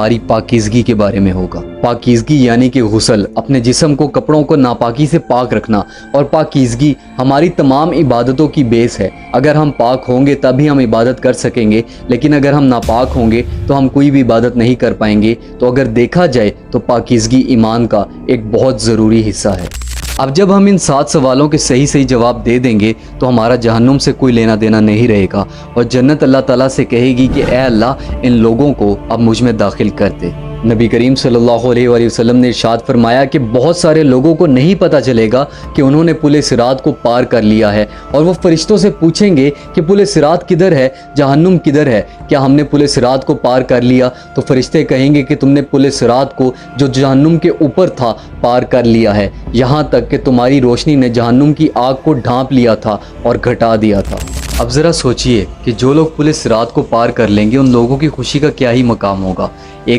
हमारी पाकीज़गी के बारे में होगा। पाकीज़गी यानी कि गुस्ल, अपने जिस्म को कपड़ों को नापाकी से पाक रखना, और पाकीज़गी हमारी तमाम इबादतों की बेस है। अगर हम पाक होंगे तभी हम इबादत कर सकेंगे, लेकिन अगर हम नापाक होंगे तो हम कोई भी इबादत नहीं कर पाएंगे। तो अगर देखा जाए तो पाकीज़गी ईमान का एक बहुत ज़रूरी हिस्सा है। अब जब हम इन 7 सवालों के सही सही जवाब दे देंगे तो हमारा जहन्नुम से कोई लेना देना नहीं रहेगा, और जन्नत अल्लाह ताला से कहेगी कि ए अल्लाह, इन लोगों को अब मुझ में दाखिल कर दे। नबी करीम सल्लल्लाहु अलैहि वसल्लम ने इरशाद फरमाया कि बहुत सारे लोगों को नहीं पता चलेगा कि उन्होंने पुल सिरात को पार कर लिया है, और वो फरिश्तों से पूछेंगे कि पुल सिरात किधर है, जहन्नुम किधर है, क्या हमने पुल सिरात को पार कर लिया? तो फरिश्ते कहेंगे कि तुमने पुल सिरात को, जो जहन्नुम के ऊपर था, पार कर लिया है, यहाँ तक कि तुम्हारी रोशनी ने जहन्नुम की आग को ढांप लिया था और घटा दिया था। अब ज़रा सोचिए कि जो लोग पुल सिरात को पार कर लेंगे उन लोगों की खुशी का क्या ही मकाम होगा। एक